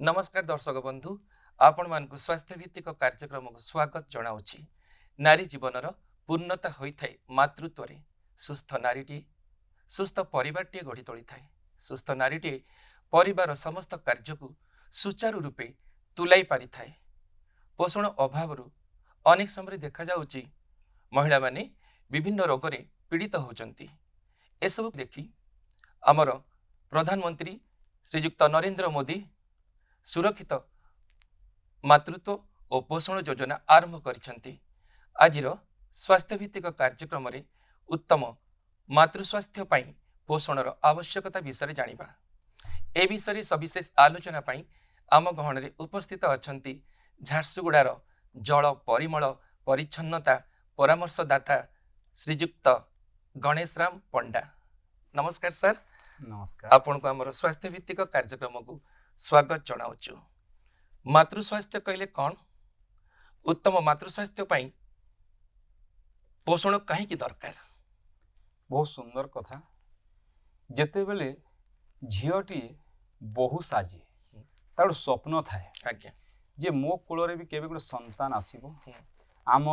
नमस्कार दर्शक बंधु आपण मानक स्वास्थ्य भित्तिक कार्यक्रम को स्वागत जनाऊँच। नारी जीवनर पूर्णता होता है मातृत्व रे। सुस्थ नारीटी सुस्थ परिवारटी गढ़ी तोली थाए। सुस्थ नारीटी परिवार समस्त कार्य को सुचारू रूपे तुलाई पारि थाए। पोषण अभाव अनेक समय देखा जाउची महिला माने विभिन्न रोग रे पीड़ित होचंती। एसबू देखी आमर प्रधानमंत्री श्रीयुक्त नरेंद्र मोदी सुरक्षित मातृत्व और पोषण योजना आरंभ करिसेंती। आजिर स्वास्थ्य भित्तिक कार्यक्रम रे उत्तम मातृस्वास्थ्य पाई पोषणर आवश्यकता विषय जानिबा। ए विषय सविशेष आलोचना पाई आम गहन रे उपस्थित अछंती झारसुगुड़ार जल परिमल परिच्छन्नता परामर्शदाता श्रीयुक्त गणेश राम पंडा। नमस्कार सर। नमस्कार। आपण को हमर स्वास्थ्य भित्तिक कार्यक्रम को स्वागत जनाऊँ। मातृस्वास्थ्य कहले कौन? उत्तम मातृस्वास्थ्य पाई पोषण कहीं दरकार? बहुत सुंदर कथा। जेते बेले झीटी बहु साजे तार स्वप्न थाए आज्ञा जे मो कूल भी केबे गोटे संतान आसीबो, आम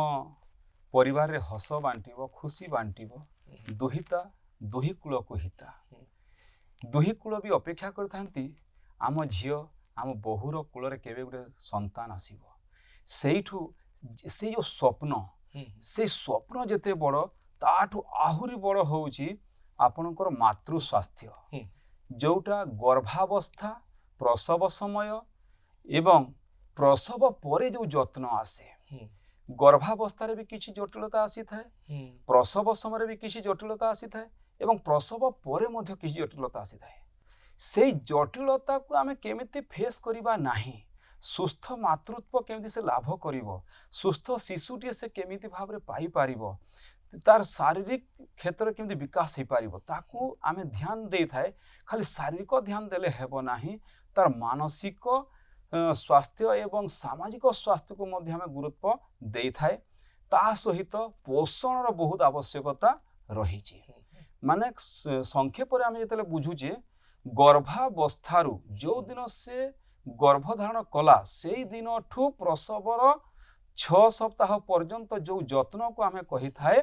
परिवार रे हस बांटिबो, खुशी बांटिबो, दुहिता दुही कूल को हिता। दुही कूल भी अपेक्षा करथांती आम झील आम बहुर कूल केबे गोटे संतान आसीबो। सेठू से जो स्वप्न से स्वप्न जेते बड़ ताठू आहुरी बड़ होउची आपनकर मातृ स्वास्थ्य, जोटा गर्भावस्था, प्रसव समय एवं प्रसव परे जो जत्न आसे। गर्भावस्था भी किसी जटिलता आसी थाए, प्रसव समय भी किसी जटिलता आसी थाए एवं प्रसव परे मध्य किसी जटिलता आसी थाए। से जटिलता को आमे केमिति फेस करिबा नाही, सुस्थ मातृत्व केमिति से लाभ करिवो, सुस्थ शिशुटी से केमिति भाव रे पाई पारिबो, तार शारीरिक क्षेत्र केमिति विकास हे पारिबो ताकू आमे ध्यान दे थाए। खाली शारीरिक ध्यान देले हेबो नाही, तार मानसिक स्वास्थ्य एवं सामाजिक स्वास्थ्य को मध्य आमे गुरुत्व दे थाए। ता सहित पोषण रो बहुत आवश्यकता रहिछि। माने संक्षेप रे आमे जतले बुझुचे गर्भावस्थारू जो दिन से गर्भधारण कला से दिन ठू प्रसवर 6 सप्ताह पर्यंत जो जत्न को आमे कही थाए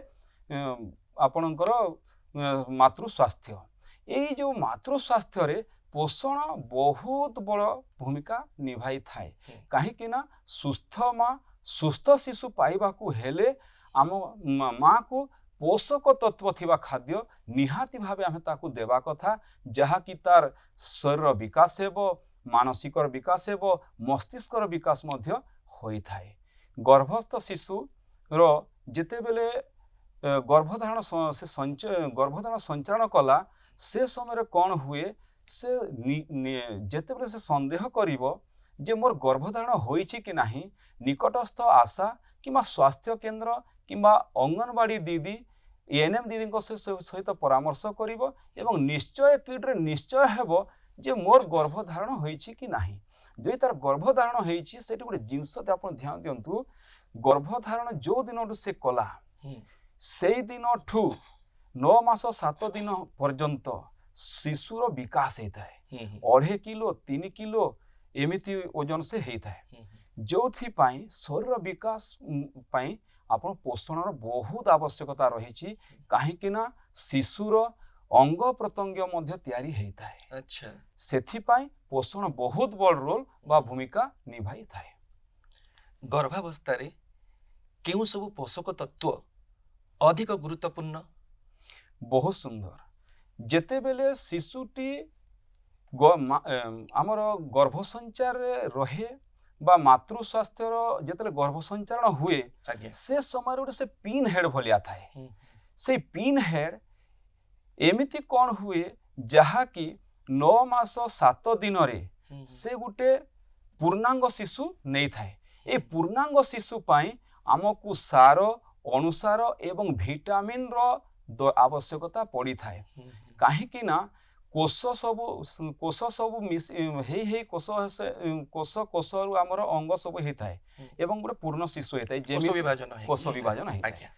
आपणकर मातृ स्वास्थ्य। यही जो मातृ स्वास्थ्य रे पोषण बहुत बड़ भूमिका निभाई थाए। कहीं ना सुस्थ माँ सुस्थ शिशु पाइबा को हेले आम माँ को पोषक तत्व थिबा खाद्य निहाती भावे आमे ताकू देवा कथा, जहा कि तार शरीर विकास हेबो, मानसिक विकास हेबो, मस्तिष्कर विकास मध्य होई थाए। गर्भस्थ शिशु रो जेते बेले गर्भधारण संचालन कला से समय कौन हुए से जेते बेले से संदेह करिवो जे मोर गर्भधारण होईछि कि नाही, निकटस्थ आशा किंबा स्वास्थ्य केंद्र किंबा अंगनवाड़ी दीदी एएनएम दीदी सहित परामर्श करिवो एवं निश्चय किड्रे निश्चय हेबो जे मोर गर्भधारण होईछि कि नाही। जो तार गर्भधारण होईछि सेठी गोटे जिंस आपण ध्यान दियंतु, गर्भधारण जो दिन से कला से दिन ठू 9 मास 7 दिन पर्यंत शिशुर विकास होता है। 2.5 किलो 3 किलो एमिति ओजन से होता है, जो शरीर विकास पाई आपण पोषण बहुत आवश्यकता रही। कहीं ना शिशुर अंग प्रत्यंग मध्य तैयारी होता है। अच्छा, सेथिपाई पोषण बहुत बड़ रोल बा भूमिका निभाई थाए। गर्भावस्था रे केउ सब पोषक तत्व अधिक गुरुत्वपूर्ण? बहुत सुंदर। जेते बेले शिशुटी आमर गर्भ संचार रहे बा मातृ स्वास्थ्य जेते गर्भ संचारण हुए से समय गोटे से पिन हेड भलिया थाए। से पिन हेड एमिति कौन हुए जहा कि 9 मास 7 दिन रे से गोटे पूर्णांग शिशु नहीं थाए। ए पूर्णांग शिशु पाई आमको सार अनुसार एवं विटामिन रो आवश्यकता पड़ी थाए। कहीं ना कोष सब मिस हे कोष कोष आमर अंग सब होता है एवं गोटे पूर्ण शिशु होता है, कोष विभाजन होता है।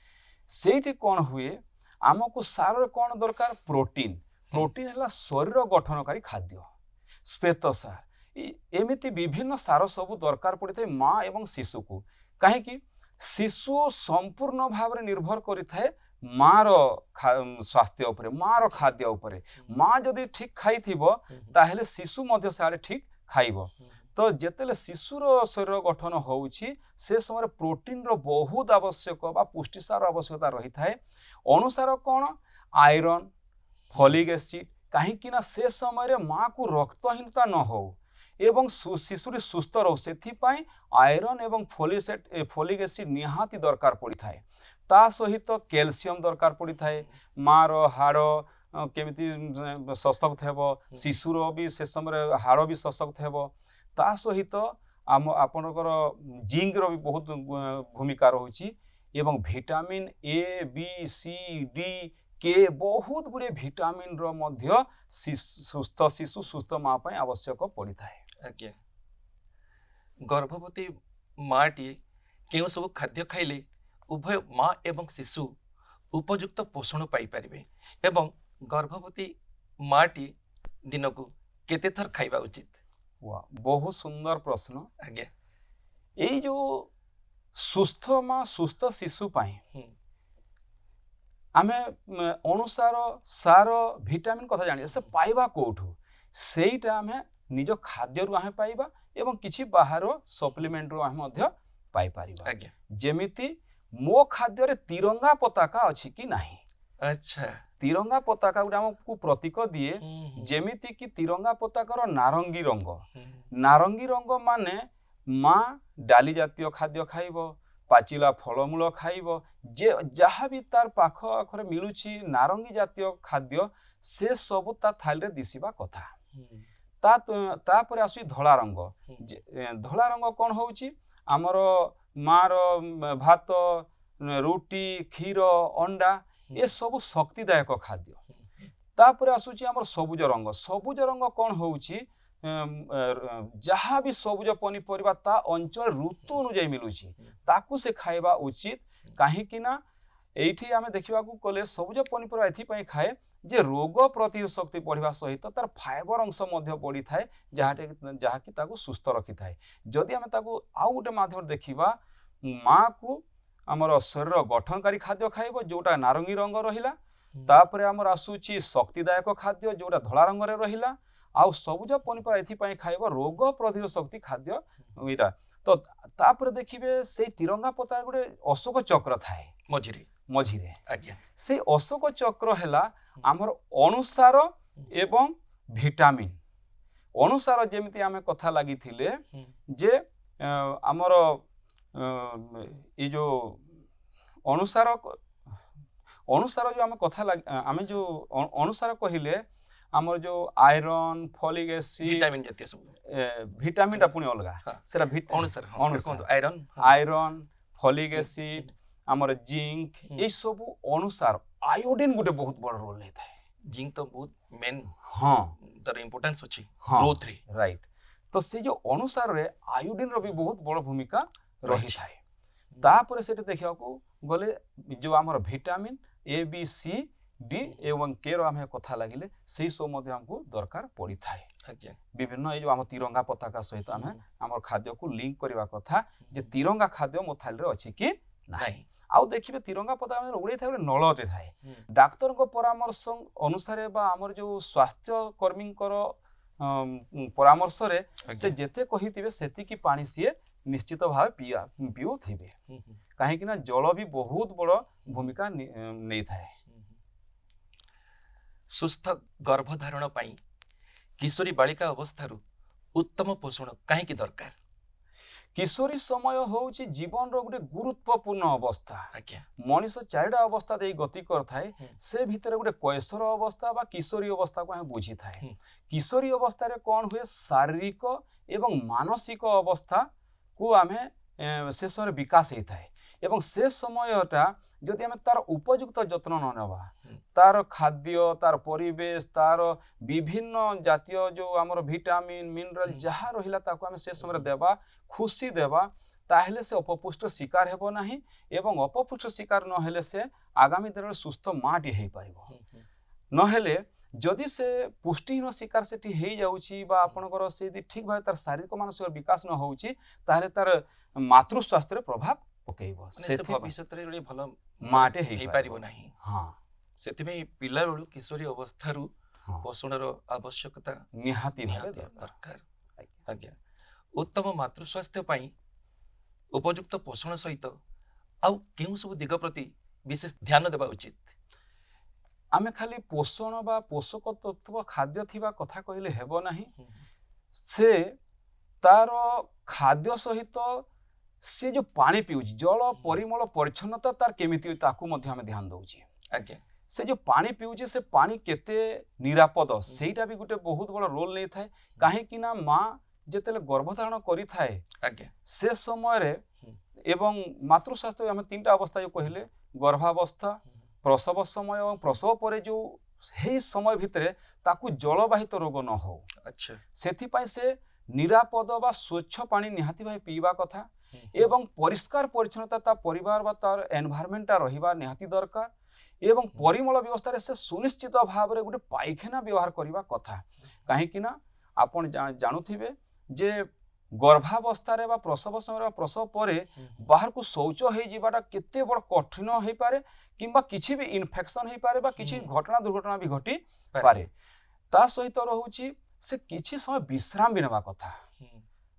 सेठी कौन हुए आमको सार कौन दरकार? प्रोटीन। प्रोटीन है शरीर गठनकारी खाद्य। श्वेतसार एमिति विभिन्न सार सब दरकार पड़ी थाए माँ एवं शिशु को कहीं शिशु संपूर्ण भाव में निर्भर करिथाए मार स्वास्थ्य उपरे मार खाद्य उपरे माँ जदि ठीक खाई थिबो ताहेले शिशु मध्य सारे ठीक खाइबो तो जेतेले शिशुर शरीर गठन होउछि से समय प्रोटीन रो बहुत आवश्यक बा पुष्टिसार आवश्यकता रही थाए अनुसार कौन आयरन फॉलिक एसिड कहीं से समय माँ को रक्तहीनता न हो एवं शिशुरी सुस्थ रो से आयरन एवं फॉलिक एसिड निहाती दरकार पड़ी थाए ता सहित कैल्शियम दरकार पड़ी थाए मार हाड़ केमिति सशक्त हेबो शिशुर भी से समय हाड़ भी सशक्त हेबो ता सहित आम आपनकर जिंक रो भी बहुत भूमिका रहुछि एवं vitamin A B C D K बहुत गुड़े विटामिन रो मध्य सुस्थ शिशु सुस्थ माँ पय आवश्यक पड़ी थाए आज्ञा गर्भवती माटी केउ सब खाद्य खाइले उभय माँ एवं शिशु उपयुक्त पोषण पाई परिबे एवं गर्भवती माटी दिन को केते थर खाइबा उचित वाह बहुत सुंदर प्रश्न आज्ञा एई जो सुस्थ माँ सुस्थ शिशु पाई आमे अनुसार सार विटामिन कथा जानी से पाइबा कोठू सेईटा आमे निज खाद्य रु आमे पाइबा एवं किछि बाहर सप्लीमेंट रु आमे मध्य पाई परिबा आज्ञा जेमिति मो खाद्य रे तिरंगा पताका अछि कि नाही अच्छा तिरंगा पताका गुडा हमकु प्रतीक दिए जेमिति कि तिरंगा पताकार नारंगी रंग माने माँ डाली जातीय खाद्य खाइबो पाचिला फलमूल खाइबो जे जहाँ भी तार पाख आखरे मिलुछि नारंगी जातीय खाद्य से सब ता थाली रे दिसिबा कथा ता परे आसु धला रंग कोन होउछि हमर मार भात रोटी क्षीर अंडा ए सब शक्तिदायक खाद्य तापर आसुची हमर सबुज रंग कौन होउची जहाँ भी सबुज पनीपरिबा ता अंचल ऋतु अनुଯାयी मिलुची ताकू से खाइबा उचित कहीं एठी आमे देखिबा को कले सबुज पनीपरिबा एथि पई खाए जे रोग प्रतिरोधक शक्ति बढ़िबा सहित तार फाइबर अंश मध्य बढ़ी थाए जहाँ कि ताकू सुस्थ रखी थाए जदि आमे ताकू आउ गोटे माध्यम देखिबा माँ को आमर शरीर गठनकारी खाद्य खाइबो जोटा नारंगी रंग रहिला तापरे आमर आसुची शक्तिदायक खाद्य जोटा धला रंग रे रहिला आउ सबुज पनीपरिबा एथि पई खाइबो रोग प्रतिरोधक शक्ति खाद्य इरा तो तापरे देखिबे से तिरंगा पतार गोटे अशोक चक्र थाए मझिरे आज्ञा से अशोक चक्र हैला आमर अनुसार एवं विटामिन अनुसार जेमिति आमे कथा लागि थिले जे आमर ये जो अनुसार जो आमे कथा आमे जो अनुसार कहिले आमर जो आयरन फॉलिक एसिड विटामिन जतिय सब विटामिन पुनी अलगा सेरा अनुसार आयरन फॉलिक एसिड आमर जिंक ए सब अनुसार आयोडीन गुटे बहुत बड़ रोल नै थाए जिंक तो बहुत मेन हां तर इंपोर्टेंस अछि ग्रोथ रे राइट तो से जो अनुसार रे आयोडीन रो भी बहुत बड़ भूमिका रही थाए तापर से देखा गले जो आमर vitamin A B C D एवं के रो आमे कथा लागिले सेही सब मध्ये हमको दरकार पड़ी थाए आज्ञा विभिन्न ए जो आम तिरंगा पताका सहित आमे आमर खाद्य को लिंक करबा कथा जे तिरंगा खाद्य मो थाली रे अछि कि नाही आउ देखिबे तिरंगा पताका में उड़े थाए नलटे थाए डाक्टर को परामर्श अनुसार बा आमर जो स्वास्थ्य कर्मी परामर्श रे से जेते कहितिबे सेति की पानी सिए निश्चित भाव पिउ थिबे कहीं ना जल भी बहुत बड़ भूमिका नहीं थाए सुस्थ गर्भधारण पाई किशोरी बालिका अवस्थारू उत्तम पोषण कहीं दरकार किशोरी समय होउची जीवन रो गोटे गुरुत्वपूर्ण अवस्था आज्ञा मनीष चारिटा अवस्था दे गति करथाए से भितर गोटे कैशोर अवस्था बा किशोरी अवस्था को हम बुझी थाए किशोरी अवस्था रे कोन हुए शारीरिक एवं मानसिक अवस्था को आमे से समय विकास होता है एवं से समयटा जदि आमे तार उपयुक्त जत्न न नेबा तार खाद्य तार परिवेश तार विभिन्न जातीय जो आमर विटामिन मिनरल जहाँ रहिला ताको आमे से समय देबा खुशी देबा ताहेले से अपपुष्ट शिकार हेबो नाही एवं अपपुष्ट शिकार न हेले से आगामी दिन सुस्थ माटी हेई परिबो न हेले जदि से पुष्टिहीन शिकार सेठी हेई जाउछि बा आपनकर से ठीक भाबे तार शारीरिक मानसिक विकास न होउछि ताहले तार मातृ स्वास्थ्य रे प्रभाव पकेइबो से भविष्यत रे रे भलो माटे हेई पारिबो नाही। हां सेति में पिला बेलु किशोरी अवस्था रु हां पोषण रो आवश्यकता निहाती भाबे दरकार। आज्ञा उत्तम मातृ स्वास्थ्य पई उपयुक्त पोषण सहित आउ केउ सब दिग प्रति विशेष ध्यान देबा उचित। आमे खाली पोषण बा पोषक तत्व खाद्य थिबा कथा कहिले हेबो नाही। से तार खाद्य सहित से जो पानी पिउछि जल परिमल परिच्छन्नता तार केमिति ताकू मध्ये आमे ध्यान दउछि। आज्ञा से जो पानी पिउछि से पानी केते निरापद सेटा भी गुटे बहुत बड़ रोल नै थाए। काहे कि ना मां जेतेले गर्भधारण करि थाए आज्ञा से समय रे एवं मातृ स्वास्थ्य आमे तीनटा अवस्था जो कहिले गर्भावस्था प्रसव समय और प्रसव परे जो हे समय भितरे ताकू जलवाहित रोग न हो। अच्छा सेथि पई से निरापद बा स्वच्छ पानी निहाती भाई पीवा कथा एवं परिष्कार परिच्छन्नता ता परिवार बा तार एनवायरनमेंट रहिबा निहाती दरकार एवं परिमल व्यवस्था रे से सुनिश्चित भाव रे गुटे पाइखाना व्यवहार करिबा कथा। काहे कि ना आपण जानुथिबे जे गर्भावस्था रे बा प्रसव समय बा प्रसव परे बाहर को शौच हो जिबाटा केते बड़ कठिन होई पारे किंबा किछि भी इन्फेक्शन होई पारे बा किछि घटना दुर्घटना भी घटी पारे। ता सहित रहुछि से किछि समय विश्राम भी नेबा कथा।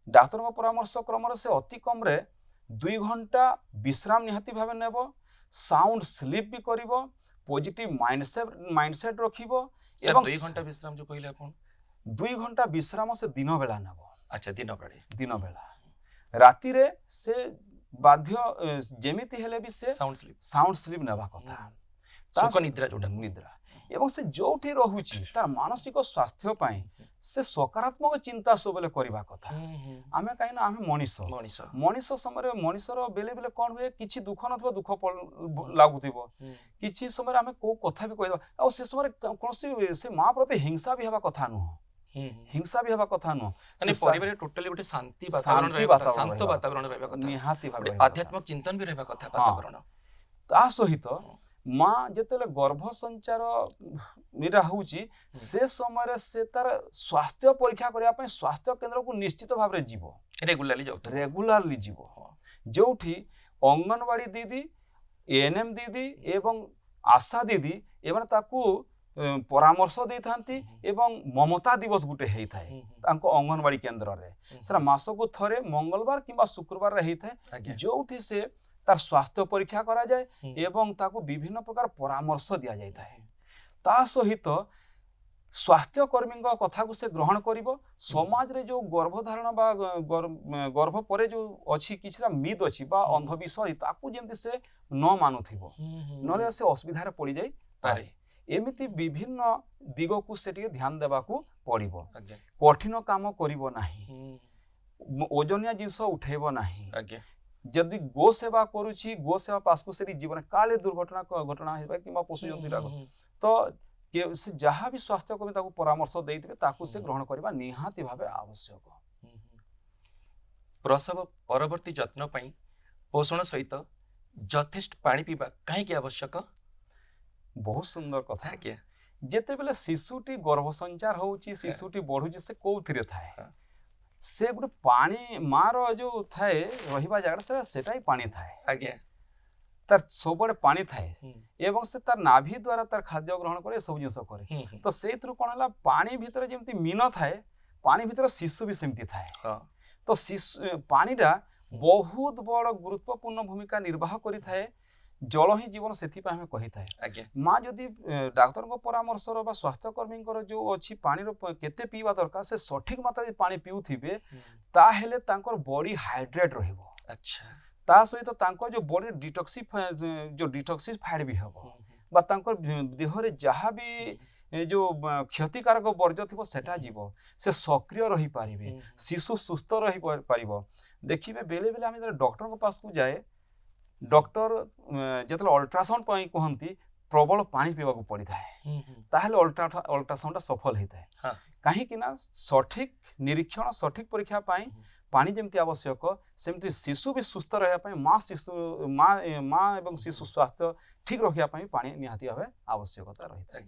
डाक्टर को परामर्श क्रम से अति कम रे 2 घंटा विश्राम निहाती भाबे नेबो साउंड स्लीप भी करिवो पॉजिटिव माइंडसेट रखिवो एवं 2 घंटा विश्राम जो कहले आपण 2 घंटा विश्राम से दिन बेला नेबो। अच्छा दिन बेला राति रे से बाध्य जेमिति हेले भी से साउंड स्लीप नेबा कथा सुख निद्रा जोटा निद्रा एवं से जोठी रहुछि तार मानसिक स्वास्थ्य पई से सकारात्मक चिंता सबले करबा कथा। आमे काई ना आमे मनीष समय मनीषर बेले बेले कोन हुए किछि दुख नथबो दुख लागुथिबो किछि समय आमे को कथा भी कहबा आ से समय कोनसी से मां प्रति हिंसा भी हेबा कथा नुह हिंसा भी हेबा कथा नुह माने परिवार टोटली गोटे शांति वातावरण रहबा कथा शांत वातावरण रहबा कथा निहाती भाबे आध्यात्मिक चिंतन भी रहबा कथा वातावरण। ता सहित मां जेतेले गर्भ संचार मेरा होउची से समय से तार स्वास्थ्य परीक्षा करिया पय स्वास्थ्य केंद्र को निश्चित भाव रे जीवो रेगुलरली जीवो जोठी अंगनवाड़ी दीदी एएनएम दीदी एवं आशा दीदी एवं ताकू परामर्श दे थांती एवं ममता दिवस गुटे हेई थाए तांको अंगनवाड़ी केंद्र रे सरा मासो को थरे मंगलवार किबा शुक्रवार रे हेई थाए जोठी से तार स्वास्थ्य परीक्षा करा जाए एवं ताकू विभिन्न प्रकार परामर्श दिया जाय थाए। ता सहित स्वास्थ्य कर्मी कथा को से ग्रहण करिवो समाज रे जो गर्भधारण बा गर्भ परे जो अछि किछरा मिद अछि बा अंधविश्वास ताकू जेमति से न मानुथिबो नले से असुविधा रे पड़ी जाय पारे। एमिति विभिन्न दिग को से ध्यान देबा को पड़िबो। कठिन काम करिवो नाही ओजनिया जिंस उठेबो नाही जदि गो सेवा करूछि गो सेवा पास को से जीवन काले दुर्घटना घटना हेबा किबा पशु जंतुरा तो के से जहाँ भी स्वास्थ्य कर्मी ताकू परामर्श देइतबे ताकू से ग्रहण करबा निहाती भाबे आवश्यक। प्रसव परवर्ती जत्न पई पोषण सहित यथेष्ट पानी पीबा काहे की आवश्यक। बहुत सुंदर कथा के जेते बेले शिशुटी गर्भ संचार होउची शिशुटी बढ़ुची से कोउथिरे थाए से गुटे पानी मार जो थाए रहिबा जागा से सेटाई पानी थाए आज्ञा तार सबरे पानी थाए एवं से तार नाभि द्वारा तार खाद्य ग्रहण करे सब जिंस करे तो सेथरु कोन हला पानी भीतर जेमति मीन थाए पानी भीतर शिशु भी सेमति थाए तो शिशु पानीटा बहुत बड़ गुरुत्वपूर्ण भूमिका निर्वाह करि थाए जल ही जीवन सेथि पय हमें कहि थाए मां जदि डाक्टर को परामर्श बा स्वास्थ्य कर्मी जो अछि पानी रो केते पीवा दरकार से सठिक मात्रा जे पानी पिउथिबे ता हेले तांकर बॉडी हाइड्रेट रहिबो। अच्छा ता सहित तांकर जो बॉडी डिटॉक्सिफाइड भी हबो बा तांकर देह रे जहा भी जो क्षतिकारक वर्ज्य थिबो सेटा जीवो से सक्रिय रही पारिबे शिशु सुस्थ रही पारिबो। देखिबे बेले बेले हम डॉक्टर को पास को जाए डॉक्टर जेतले अल्ट्रासाउंड पई कहंती प्रबल पानी पीवा को पड़ी थाए ताहले अल्ट्रासाउंड सफल हेताए काहे कि ना सठिक निरीक्षण सठिक परीक्षा पई पानी जेमति आवश्यक सेमति शिशु भी सुस्थ रहया पई मां एवं शिशु स्वास्थ्य ठीक रखिया पई पानी निहाती भाबे आवश्यकता रहिता।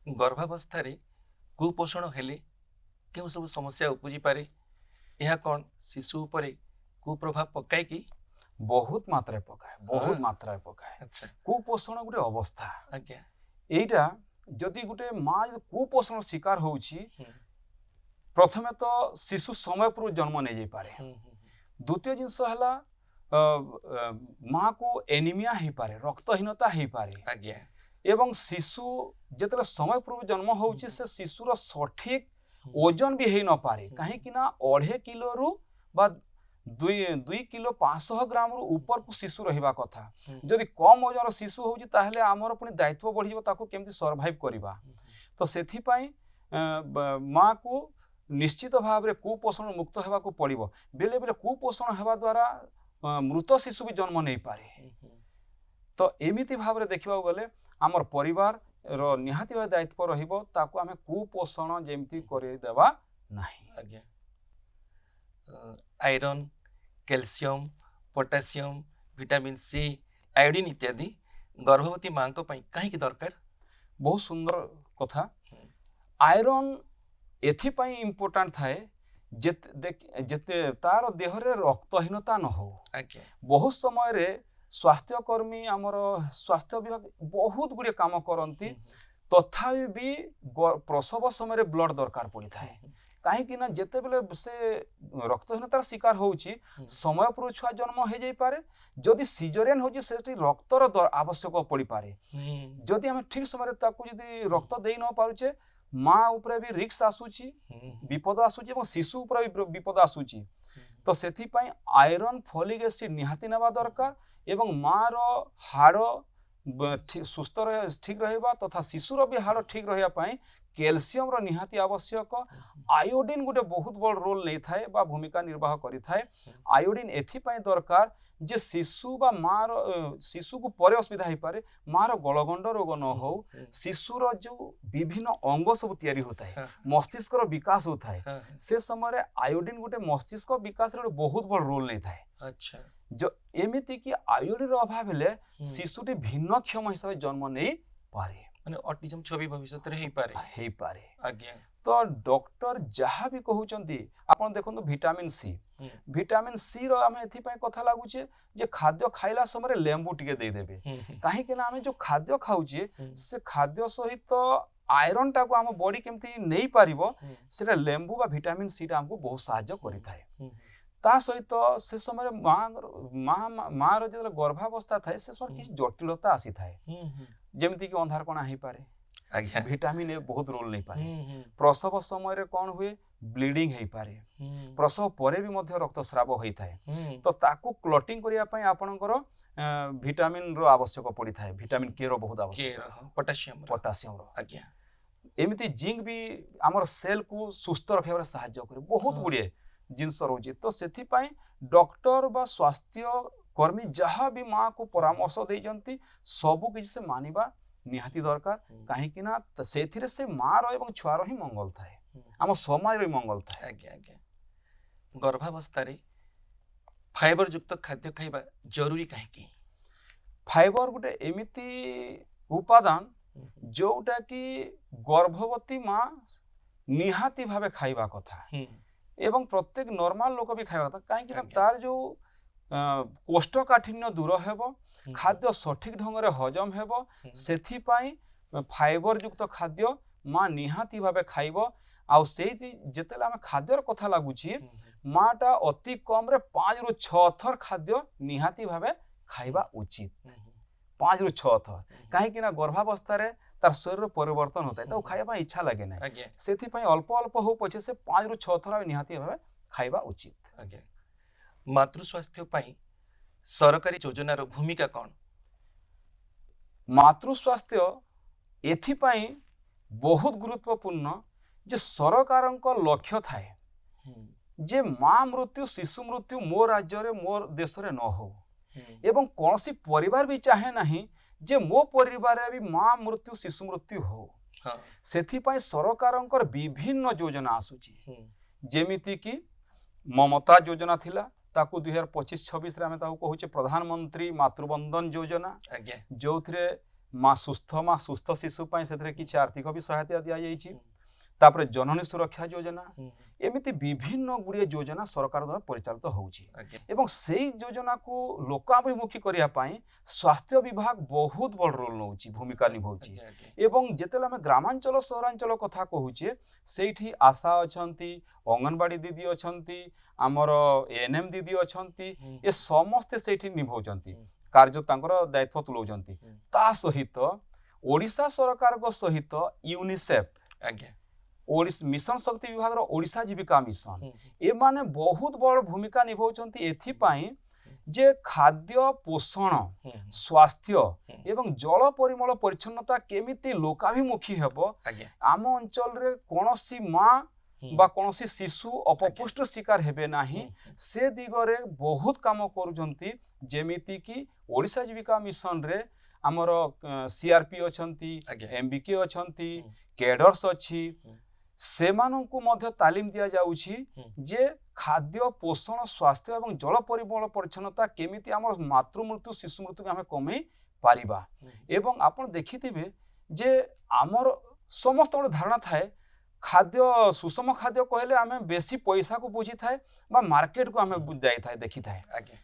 गर्भावस्था कुपोषण हेले केउं सब समस्या उपजी पारे यह कौन शिशु उपरे कुप्रभाव पकाए कि बहुत मात्रा पकाए बहुत हाँ। मात्रा पकाए अच्छा कुपोषण गोटे अवस्था आज्ञा एइटा जदि गोटे माँ कुपोषण शिकार होउछि हम्म, प्रथमे तो शिशु समय पूर्व जन्म नहीं जाई पारे द्वितीय जिनस हला माँ को एनीमिया हो पारे रक्तहीनता हो पारे आज्ञा एवं शिशु जेतले समय पूर्व जन्म होउछि से शिशुर सठिक ओजन भी हो न पारे कहीं कि ना 2.5 किलो रु बा 2 किलो 500 ग्राम रु ऊपर को शिशु रहिबा कथा जदि कम ओजन शिशु होउछि ताहले हमर पुनी दायित्व बढ़ी जबो ताको केमति सर्वाइव करबा तो सेथि पई माँ को निश्चित भाव में कुपोषण मुक्त होगा को पड़ो बेले बेले कुपोषण होगा द्वारा मृत शिशु भी जन्म नहीं पारे तो एमिति भाव में देखा गले आमर परिवार रो निहाती भाव दायित्व रहिबो ताको आमे कुपोषण जेमति करे देबा नाही आज्ञा iron calcium potassium vitamin C iodine इत्यादि गर्भवती माँ को पई काहे की दरकार बहुत सुंदर कथा आयरन एथिपाई इम्पोर्टाट थाए जेते तार देहरे रक्तहीनता न हो आज्ञा बहुत समय रे स्वास्थ्यकर्मी आमर स्वास्थ्य विभाग बहुत गुड़े काम करती तथापि भी प्रसव समय ब्लड दरकार पड़ी थाए कहीं ना जिते बेले से रक्तहीनतार शिकार होउछि समय पूर्व छुआ जन्म हो जाई पारे जदि सिजरियन होछि सेठी रक्तर आवश्यक पड़ी पारे जदि हम ठीक समय ताकू जदि रक्त देई न पारुछे माँ उपरे भी रिक्स आसुची विपद आसुची और शिशु उपरे भी विपद आसुची तो सेथि पई आयरन फोलिक एसिड निहाती नेबा दरकार एवं माँ रो हाड़ सुस्थ ठीक रहिबा तथा शिशुर भी हाड़ ठीक रहिबा पई कैल्शियम रो निहाती आवश्यक आयोडीन गोटे बहुत बड़ रोल नहीं थाए बा भूमिका निर्वाह करि थाए आयोडीन एथि पई दरकार जे शिशु बा माँ शिशु को परे असुविधा हो पारे माँ गलगंड रोग न हो शिशुर जो विभिन्न अंग सब तैयारी होता है मस्तिष्क विकास होता है से समय आयोडीन गोटे मस्तिष्क विकास रे बहुत बड़ रोल नहीं थाए अच्छा जो एमिति कि आयोडीन अभाव हेले शिशुटी भिन्नक्षम हिसाब से जन्म नहीं पारे माने ऑटिज्म छवि भविष्य रे हेई पारे आज्ञा तो डॉक्टर जहाँ भी कहउचंती आपण देखो विटामिन सी रो आमे एथि पय कथा लागुचे जे खाद्य खाइला समय लेंबू टिके दे देबे काहे कि ना आमे जो खाद्य खाउचे से खाद्य सहित आयरन टा को आम बॉडी केमती नहीं पारिबो सेटा लेंबू बा विटामिन सी टा हमको बहुत सहायता करि थाए ता सहित से समय माँ रो जे गर्भावस्था थाए से समय किछ जटिलता आसी थाए जेमती कि अंधार कणा ही पारे आज्ञा विटामिन ए बहुत रोल नहीं पारे प्रसव समय रे कौन हुए ब्लीडिंग हो पारे प्रसव परे भी मध्य रक्तस्राव होता है तो ताकू क्लटिंग करिया पई आपनकर विटामिन रो आवश्यक पड़ी थाए विटामिन के रो बहुत आवश्यक पोटासियम रो आज्ञा एमिति जिंक भी हमर सेल को सुस्थ रखिया सहायता करे बहुत गुड़े जिनस रोचे तो सेथि पई डॉक्टर बा स्वास्थ्य कर्मी जहाँ भी माँ को परामर्श देइजंती सबु किछ से मानिबा निहाती दरकार कहीं कि ना सेथिरे से माँ रो एवं छुआ रो ही मंगल थाए आम समाज रो मंगल थाए आज्ञा आज्ञा गर्भावस्था रे फाइबर युक्त खाद्य खाइबा जरूरी काहे कि फाइबर गोटे एमिति उपादान जोटा कि गर्भवती माँ निहाती भावे खाइबा कथा एवं प्रत्येक नॉर्मल लोक भी खाइबा कथा कहीं कि ना तार जो कोष्ठकाठिन्य दूर हेबो खाद्य सठिक ढंग रे हजम हेबो सेथि पई फाइबर युक्त खाद्य माँ निहाती भावे खाइबो आ सेही जेतेले हम खाद्यर कथा लागुची माटा अति कम रे 5 रु 6 थर खाद्य निहाती भावे खाइबा उचित 5 रु 6 थर काहे कि ना गर्भावस्था रे तार शरीर परिवर्तन होता है तो खाइबा इच्छा लागे ना सेथि पई अल्प अल्प हो पछे से 5 रु 6 थर निहाती भावे खाइबा उचित आज्ञा मातृ स्वास्थ्य पई सरकारी योजनार भूमिका कौन मातृ स्वास्थ्य एथि पई बहुत गुरुत्वपूर्ण जे सरकार लक्ष्य थाए जे माँ मृत्यु शिशु मृत्यु मो राज्य रे मो देश रे न हो एवं कौन सी परिवार भी चाहे नहीं जे मो परिवार रे भी माँ मृत्यु शिशु मृत्यु हो सेथि पई सरकार विभिन्न योजना आसुची जेमिति कि ममता योजना थिला ताकू 2025-26 रे हमें ताकू कहूचे प्रधानमंत्री मातृबंधन योजना जो थिरे ମା ସୁସ୍ଥ ଶିଶୁ ପାଇଁ ସେଥିରେ କିଛି ଆର୍ଥିକ ବି ସହାୟତା ଦିଆଯାଇଛି। ତାପରେ ଜନନୀ ସୁରକ୍ଷା ଯୋଜନା, ଏମିତି ବିଭିନ୍ନ ଗୁଡିଏ ଯୋଜନା ସରକାର ଦ୍ୱାରା ପରିଚାଳିତ ହେଉଛି। ଆଜ୍ଞା ଏବଂ ସେଇ ଯୋଜନାକୁ ଲୋକାଭିମୁଖୀ କରିବା ପାଇଁ ସ୍ୱାସ୍ଥ୍ୟ ବିଭାଗ ବହୁତ ବଡ଼ ରୋଲ ନେଉଛି, ଭୂମିକା ନିଭାଉଛି। ଆଜ୍ଞା ଆଜ୍ଞା ଏବଂ ଯେତେବେଳେ ଆମେ ଗ୍ରାମାଞ୍ଚଳ ସହରାଞ୍ଚଳ କଥା କହୁଛେ, ସେଇଠି ଆଶା ଅଛନ୍ତି, ଅଙ୍ଗନବାଡି ଦିଦି ଅଛନ୍ତି, ଆମର ଏଏନଏମ୍ ଦିଦି ଅଛନ୍ତି, ଏ ସମସ୍ତେ ସେଇଠି ନିଭାଉଛନ୍ତି, କାର୍ଯ୍ୟ ତାଙ୍କର ଦାୟିତ୍ୱ ତୁଲାଉଛନ୍ତି। ତା ସହିତ ଓଡ଼ିଶା ସରକାରଙ୍କ ସହିତ ୟୁନିସେଫ୍, ଆଜ୍ଞା ମିଶନ ଶକ୍ତି ବିଭାଗର ଓଡ଼ିଶା ଜୀବିକା ମିଶନ, ଏମାନେ ବହୁତ ବଡ଼ ଭୂମିକା ନିଭାଉଛନ୍ତି ଏଥିପାଇଁ ଯେ ଖାଦ୍ୟ ପୋଷଣ, ସ୍ୱାସ୍ଥ୍ୟ ଏବଂ ଜଳ ପରିମଳ ପରିଚ୍ଛନ୍ନତା କେମିତି ଲୋକାଭିମୁଖୀ ହେବ, ଆଜ୍ଞା ଆମ ଅଞ୍ଚଳରେ କୌଣସି ମା ବା କୌଣସି ଶିଶୁ ଅପପୁଷ୍ଟ ଶିକାର ହେବେ ନାହିଁ, ସେ ଦିଗରେ ବହୁତ କାମ କରୁଛନ୍ତି। ଯେମିତିକି ଓଡ଼ିଶା ଜୀବିକା ମିଶନରେ ଆମର ସିଆରପି ଅଛନ୍ତି, ଆଜ୍ଞା ଏମବିକେ ଅଛନ୍ତି, କେଡର୍ସ ଅଛି, ସେମାନଙ୍କୁ ମଧ୍ୟ ତାଲିମ ଦିଆଯାଉଛି ଯେ ଖାଦ୍ୟ ପୋଷଣ, ସ୍ୱାସ୍ଥ୍ୟ ଏବଂ ଜଳ ପରିମଳ ପରିଚ୍ଛନ୍ନତା କେମିତି ଆମର ମାତୃ ମୃତ୍ୟୁ, ଶିଶୁ ମୃତ୍ୟୁକୁ ଆମେ କମେଇ ପାରିବା। ଏବଂ ଆପଣ ଦେଖିଥିବେ ଯେ ଆମର ସମସ୍ତଙ୍କର ଧାରଣା ଥାଏ ଖାଦ୍ୟ, ସୁଷମ ଖାଦ୍ୟ କହିଲେ ଆମେ ବେଶୀ ପଇସାକୁ ବୁଝିଥାଏ ବା ମାର୍କେଟକୁ ଆମେ ଯାଇଥାଏ ଦେଖିଥାଏ। ଆଜ୍ଞା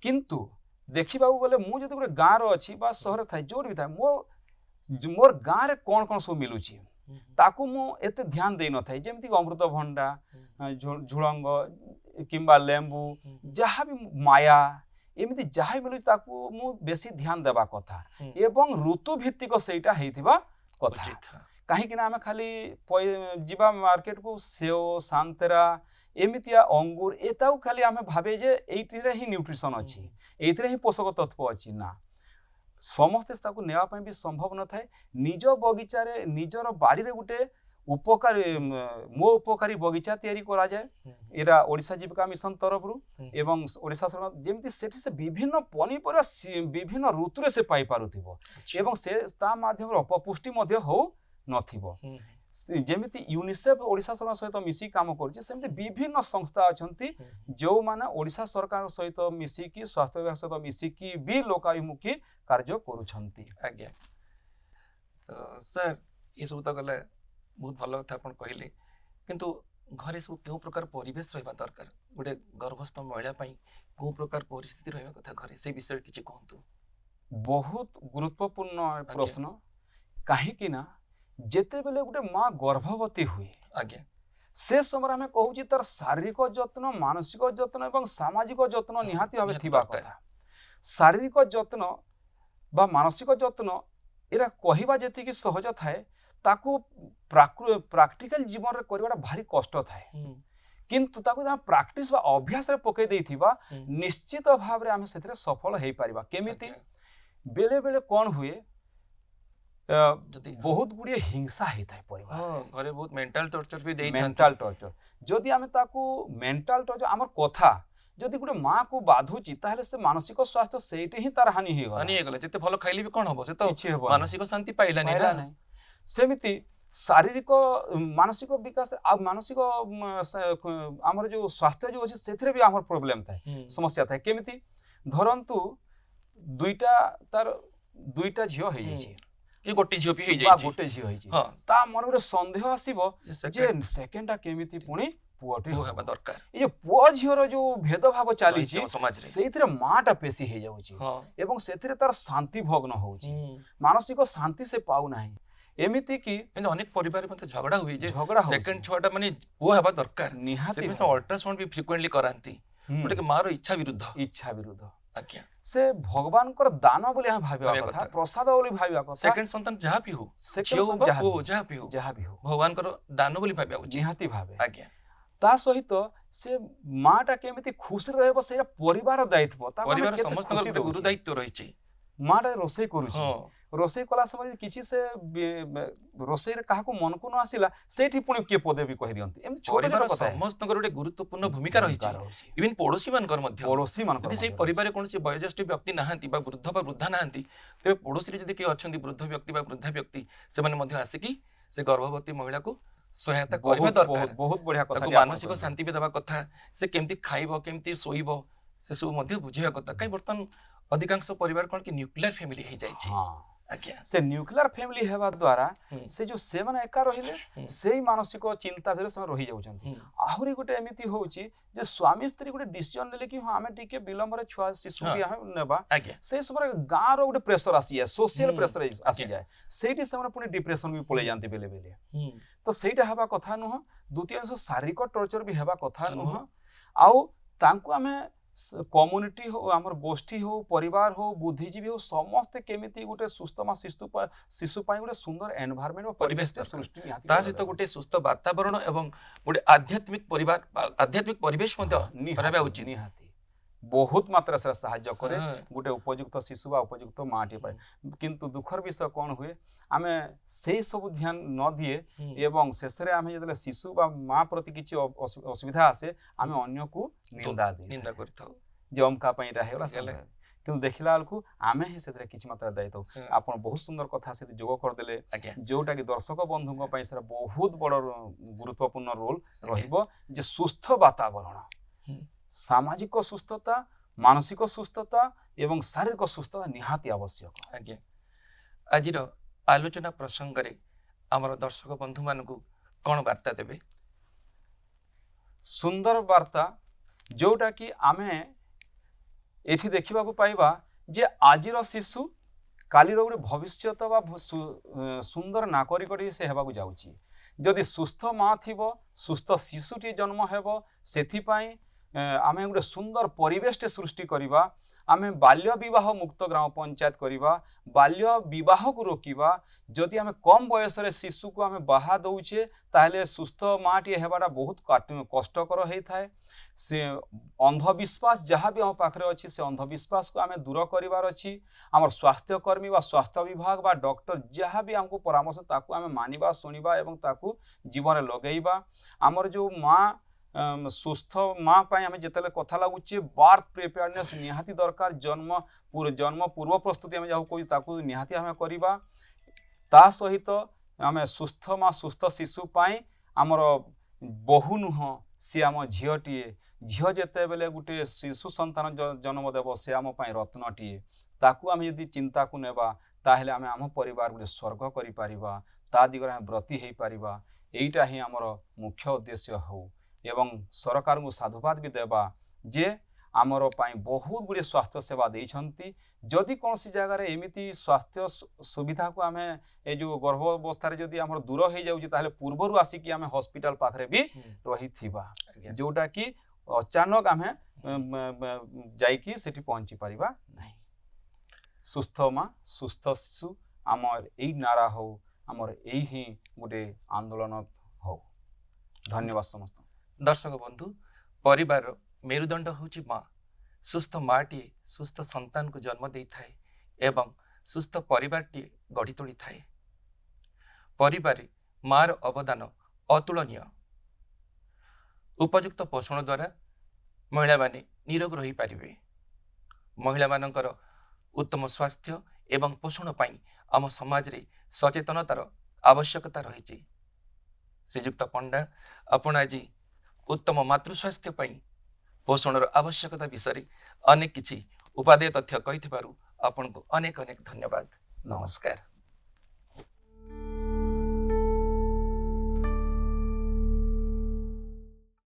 କିନ୍ତୁ ଦେଖିବାକୁ ଗଲେ ମୁଁ ଯଦି ଗୋଟେ ଗାଁର ଅଛି ବା ସହରରେ ଥାଏ, ଯୋଉଠି ବି ଥାଏ, ମୋର ଗାଁରେ କ'ଣ କ'ଣ ସବୁ ମିଳୁଛି ତାକୁ ମୁଁ ଏତେ ଧ୍ୟାନ ଦେଇନଥାଏ। ଯେମିତିକି ଅମୃତଭଣ୍ଡା, ଝୁଡ଼ଙ୍ଗ କିମ୍ବା ଲେମ୍ବୁ, ଯାହା ବି ମାୟା, ଏମିତି ଯାହା ମିଳୁଛି ତାକୁ ମୁଁ ବେଶୀ ଧ୍ୟାନ ଦେବା କଥା ଏବଂ ଋତୁ ଭିତ୍ତିକ ସେଇଟା ହେଇଥିବା କଥା। କାହିଁକି ନା ଆମେ ଖାଲି ଯିବା ମାର୍କେଟକୁ ସେଓ, ସାନ୍ତରା, ଏମିତିଆ ଅଙ୍ଗୁର, ଏଟାକୁ ଖାଲି ଆମେ ଭାବେ ଯେ ଏଇଥିରେ ହିଁ ନ୍ୟୁଟ୍ରିସନ୍ ଅଛି, ଏଇଥିରେ ହିଁ ପୋଷକ ତତ୍ତ୍ୱ ଅଛି। ନା, ସମସ୍ତେ ତାକୁ ନେବା ପାଇଁ ବି ସମ୍ଭବ ନଥାଏ। ନିଜ ବଗିଚାରେ, ନିଜର ବାଡ଼ିରେ ଗୋଟେ ମୋ ଉପକାରୀ ବଗିଚା ତିଆରି କରାଯାଏ, ଏରା ଓଡ଼ିଶା ଜୀବିକା ମିଶନ ତରଫରୁ ଏବଂ ଓଡ଼ିଶା ସରକାର, ଯେମିତି ସେଠି ସେ ବିଭିନ୍ନ ପନିପରିବା ବିଭିନ୍ନ ଋତୁରେ ସେ ପାଇପାରୁଥିବ ଏବଂ ସେ ତା ମାଧ୍ୟମରେ ଅପପୁଷ୍ଟି ମଧ୍ୟ ହଉ ନଥିବ। ଯେମିତି ୟୁନିସେଫ୍ ଓଡ଼ିଶା ସରକାର ସହିତ ମିଶିକି କାମ କରୁଛି, ସେମିତି ବିଭିନ୍ନ ସଂସ୍ଥା ଅଛନ୍ତି ଯେଉଁମାନେ ଓଡ଼ିଶା ସରକାର ସହିତ ମିଶିକି, ସ୍ୱାସ୍ଥ୍ୟ ବିଭାଗ ସହିତ ମିଶିକି ବି ଲୋକାଭିମୁଖୀ କାର୍ଯ୍ୟ କରୁଛନ୍ତି। ଆଜ୍ଞା, ତ ସାର୍ ଏସବୁ ତ ଗଲେ ବହୁତ ଭଲ କଥା ଆପଣ କହିଲେ, କିନ୍ତୁ ଘରେ ସବୁ କେଉଁ ପ୍ରକାର ପରିବେଶ ରହିବା ଦରକାର, ଗୋଟେ ଗର୍ଭସ୍ଥ ମହିଳା ପାଇଁ କେଉଁ ପ୍ରକାର ପରିସ୍ଥିତି ରହିବା କଥା ଘରେ, ସେ ବିଷୟରେ କିଛି କୁହନ୍ତୁ। ବହୁତ ଗୁରୁତ୍ୱପୂର୍ଣ୍ଣ ପ୍ରଶ୍ନ। କାହିଁକି ନା ଯେତେବେଳେ ଗୋଟେ ମା ଗର୍ଭବତୀ ହୁଏ, ଆଜ୍ଞା, ସେ ସମୟରେ ଆମେ କହୁଛି ତାର ଶାରୀରିକ ଯତ୍ନ, ମାନସିକ ଯତ୍ନ ଏବଂ ସାମାଜିକ ଯତ୍ନ ନିହାତି ଭାବେ ଥିବା କଥା। ଶାରୀରିକ ଯତ୍ନ ବା ମାନସିକ ଯତ୍ନ ଏରା କହିବା ଯେତିକି ସହଜ ଥାଏ, ତାକୁ ପ୍ରାକ୍ଟିକାଲ ଜୀବନରେ କରିବାଟା ଭାରି କଷ୍ଟ ଥାଏ। କିନ୍ତୁ ତାକୁ ଆମେ ପ୍ରାକ୍ଟିସ ବା ଅଭ୍ୟାସରେ ପକେଇ ଦେଇଥିବା, ନିଶ୍ଚିତ ଭାବରେ ଆମେ ସେଥିରେ ସଫଳ ହେଇପାରିବା। କେମିତି? ବେଲେ ବେଲେ କ'ଣ ହୁଏ, ବହୁତ ଗୁଡିଏ ହିଂସା ହେଇଥାଏ ପରିବାର, ଘରେ ବହୁତ ମେଣ୍ଟାଲ ଟର୍ଚର ବି ଦେଇଥାନ୍ତି। ମେଣ୍ଟାଲ ଟର୍ଚର, ଯଦି ଆମେ ତାକୁ ମେଣ୍ଟାଲ ଟର୍ଚର, ଆମର କଥା ଯଦି ଗୋଟେ ମା କୁ ବାଧୁଛି, ତାହେଲେ ସେ ମାନସିକ ସ୍ୱାସ୍ଥ୍ୟ ସେଇଠି ହିଁ ତାର ହାନି ହେଇଗଲା। ଯେତେ ଭଲ ଖାଇଲେ ବି କ'ଣ ହବ, ସେ ତ ମାନସିକ ଶାନ୍ତି ପାଇଲାନି ନା। ସେମିତି ଶାରୀରିକ ମାନସିକ ବିକାଶ ଆଉ ମାନସିକ ଆମର ଯୋଉ ସ୍ୱାସ୍ଥ୍ୟ ଯୋଉ ଅଛି, ସେଥିରେ ବି ଆମର ପ୍ରୋବ୍ଲେମ ଥାଏ, ସମସ୍ୟା ଥାଏ। କେମିତି? ଧରନ୍ତୁ ତାର ଦୁଇଟା ଝିଅ ହେଇଯାଇଛି, ଗୋଟେ ଝିଅ ବି ହେଇଯାଇଛି, ଗୋଟେ ଝିଅ ହେଇଛି, ତା ମନରେ ଗୋଟେ ସନ୍ଦେହ ଆସିବ ଯେ ସେକେଣ୍ଡଟା କେମିତି ପୁଣି ପୁଅଟେ ହେବା ଦରକାର। ଏ ଯୋଉ ପୁଅ ଝିଅର ଯୋଉ ଭେଦଭାବ ଚାଲିଛି, ସେଇଥିରେ ମାଟା ପେଶି ହେଇଯାଉଛି ଏବଂ ସେଥିରେ ତାର ଶାନ୍ତି ଭଗ୍ନ ହଉଛି, ମାନସିକ ଶାନ୍ତି ସେ ପାଉନାହିଁ। ଏମିତି କି ଅନେକ ପରିବାର ମଧ୍ୟ ଝଗଡା ହୁଏ ଯେ ସେକେଣ୍ଡ ଛୁଆଟା ମାନେ ପୁଅ ହେବା ଦରକାର, ନିହାତି ଅଲ୍ଟ୍ରାସାଉଣ୍ଡ ବି ଫ୍ରିକ୍ୱେଣ୍ଟଲି କରାନ୍ତି, ଗୋଟେ ମାର ଇଚ୍ଛା ବିରୁଦ୍ଧ। ଆଜ୍ଞା, ସେ ଭଗବାନଙ୍କର ଦାନ ବୋଲି ଆମେ ଭାବିବା କଥା, ପ୍ରସାଦ ବୋଲି ଭାବିବା କଥା। ସେକେଣ୍ଡ ସନ୍ତାନ ଯାହା ବି ହଉ, ଝିଅ ହଉ ବା ପୁଅ ଯାହା ବି ହଉ, ଭଗବାନଙ୍କର ଦାନ ବୋଲି ଭାବିବା ଉଚିତ। ନିହାତି ଭାବେ। ଆଜ୍ଞା, ତା ସହିତ ସେ ମାଟା କେମିତି ଖୁସି ରହିବ, ସେଇଟା ପରିବାର ଦାୟିତ୍ୱ। ପରିବାର ସମସ୍ତଙ୍କର ଗୁରୁ ଦାୟିତ୍ୱ ରହିଛି। ମାଟା ରୋଷେଇ କରୁଛି, ରୋଷେଇ କଲା ସମୟରେ କିଛି ସେ ରୋଷେଇରେ କାହାକୁ ମନକୁ ନ ଆସିଲା, ସେଇଠି ପୁଣି କିଏ ପଦେ ବି କହିଦିଅନ୍ତି। ଏମିତି ସମସ୍ତଙ୍କର ଗୋଟେ ଗୁରୁତ୍ୱପୂର୍ଣ୍ଣ ଭୂମିକା ରହିଛି, ଇଭେନ୍ ପଡୋଶୀ ମାନଙ୍କର ମଧ୍ୟ। ଯଦି ସେଇ ପରିବାରରେ କୌଣସି ବୟୋଜ୍ୟେଷ୍ଠ ବ୍ୟକ୍ତି ନାହାନ୍ତି ବା ବୃଦ୍ଧ ବା ବୃଦ୍ଧା ନାହାନ୍ତି, ତେବେ ପଡୋଶୀରେ ଯଦି କିଏ ଅଛନ୍ତି ବୃଦ୍ଧ ବ୍ୟକ୍ତି ବା ବୃଦ୍ଧା ବ୍ୟକ୍ତି, ସେମାନେ ମଧ୍ୟ ଆସିକି ସେ ଗର୍ଭବତୀ ମହିଳାକୁ ସହାୟତା କରିବା ଦରକାର। ବହୁତ ବଢିଆ କଥା, ମାନସିକ ଶାନ୍ତି ବି ଦେବା କଥା, ସେ କେମିତି ଖାଇବ, କେମିତି ଶୋଇବ, ସେ ସବୁ ମଧ୍ୟ ବୁଝେଇବା କଥା। କାହିଁ ବର୍ତ୍ତମାନ ଅଧିକାଂଶ ପରିବାର କ'ଣ କି ନ୍ୟୁକ୍ଲିୟର ଫ୍ୟାମିଲି ହେଇଯାଇଛି। आज्ञा से न्यूक्लियर फैमिली हेबा द्वारा हम्म। से जो से माने एका रहिले सेही मानसिक चिंता भितर से रही जाउछन्ती। आहुरी गोटे एमिति होउची जे स्वामी स्त्री गोटे डिसीजन लेले कि हां हमें टिके विलंबर छुआ शिशु हाँ। भी हमें नेबा आज्ञा से समय गाँ रो गोटे प्रेशर आसी जाए सोशल प्रेशर आसी आज्ञा। जाए सेठी से पुणी डिप्रेशन भी पळे जांती बेले बेले हम्म। तो सेटा हेबा कथा नुह द्वितीय शारीरिक टर्चर भी हेबा कथा नुह। नुह आउ तांको हमें कम्युनिटी हो आमर गोष्ठी हो परिवार हो बुद्धिजीवी हो समस्ते केमिति गोटे सुस्थमा शिशु पाई गोटे सुंदर एनवायरनमेंट और परिवेश सृष्टि निहाती ता सहित गोटे सुस्थ वातावरण एवं गोटे आध्यात्मिक परिवार आध्यात्मिक परिवेश मध्ये कराबा उचित निहाती बहुत मात्रा से साहाय्य करे हाँ। गोटे उपयुक्त शिशु बा उपयुक्त माटी पाए किंतु दुखर विषय कौन हुए आमे सेही सब ध्यान न दिए एवं शेष रे आमे जतले शिशु बा मां प्रति किछि असुविधा आसे आमे अन्य को निंदा करथौ जे अमका पई रहला समय किंतु देखिला अलकु आमे ही सेतरे किछि मात्रा दायित्व आपण बहुत सुंदर कथा से जोग कर देले जोटा कि दर्शक बंधुଙ୍କ पई सर बहुत बड़ गुरुत्वपूर्ण रोल रहिबो जे सुस्थ वातावरण सामाजिक सुस्थता मानसिक सुस्थता एवं शारीरिक सुस्थता निहाती आवश्यक। आज्ञा आज आलोचना प्रसंग रे आमर दर्शक बंधु मानकु कोन वार्ता देबे? सुंदर वार्ता जोटा कि आमे एठी देखिबा को पाइबा जे आजिर शिशु कालीर गोटे भविष्यत बा सुंदर नागरिक से हेबाकु जाउची। जदि सुस्थ माँ थिबो सुस्थ शिशुटी जन्म हेबो सेथि पाई आमे गोटे सुंदर परिवेश सृष्टि करिबा आमे बाल्य विवाह मुक्त ग्राम पंचायत करिबा बाल्य विवाह को रोकिबा जदि आमे कम बयस रे शिशु को आमे बाहा दउछे ताहले सुस्थ माटी हेबाटा बहुत कष्टकर होई थाए से अंधविश्वास जहाँ भी हम पाखरे अच्छी से अंधविश्वास को आमे दूर करिवार अछि हमर स्वास्थ्यकर्मी बा स्वास्थ्य विभाग बा डॉक्टर जहाँ भी हमको परामर्श ताकू आमे मानिबा सुनिबा एवं ताकू जीवन लगेइबा हमर जो माँ सुस्थ माँ पाई हमें जिते कथा लगुचे बार्थ प्रिपेयरनेस निहाती दरकार जन्म पूर्व प्रस्तुति हमें जहाँ कह ताकू निहाती हमें करवा ता सहित आम सुस्थ माँ सुस्थ शिशु पाई आमर बहु नुह सी आम झीटीए झील जिते बेले गोटे शिशु संतान जन्म देव से आम रत्नटीए ताकू आम यदि चिंता को नेबा ताहेले आम आम परिवार गोटे स्वर्ग करि परिबा ता दिगरे आम ब्रती हेई परिबा एइटा ही आमर मुख्य उद्देश्य हो एवं सरकार को साधुवाद भी देवा जे आमर पाई बहुत गुड़े स्वास्थ्य सेवा देइछंती जदि कौन सी जगह एमिति स्वास्थ्य सुविधा को आमे ए जो गर्भावस्था जदि आमर दूर हो जाउची ताहले पूर्वरु आसिकी आमे हॉस्पिटल पाखरे भी रही थिबा जोटा कि अचानक आमे जाइकी सेठी पहुंची परिबा नहीं। सुस्थ माँ सुस्थ शिशु आमर एई नारा हो आमर एई ही गोटे आंदोलन हो। धन्यवाद समस्त दर्शक बंधु परिवार मेरुदंड होची माँ सुस्थ माटी सुस्थ संतान को जन्म दे थाए एवं सुस्थ परिवार टी गढ़ी तोली थाए। परिवार मार अवदान अतुलनीय। उपयुक्त पोषण द्वारा महिला माने निरोग रही पारिबे। महिला मानकर उत्तम स्वास्थ्य एवं पोषण पाई आम समाज रे सचेतनतार आवश्यकता रही। श्रीयुक्त पंडा आपण आज उत्तम मातृ स्वास्थ्य पाई पोषण आवश्यकता विषय अनेक किछि उपादेय तथ्य कहिथिबारु आपनको अनेक अनेक धन्यवाद। नमस्कार।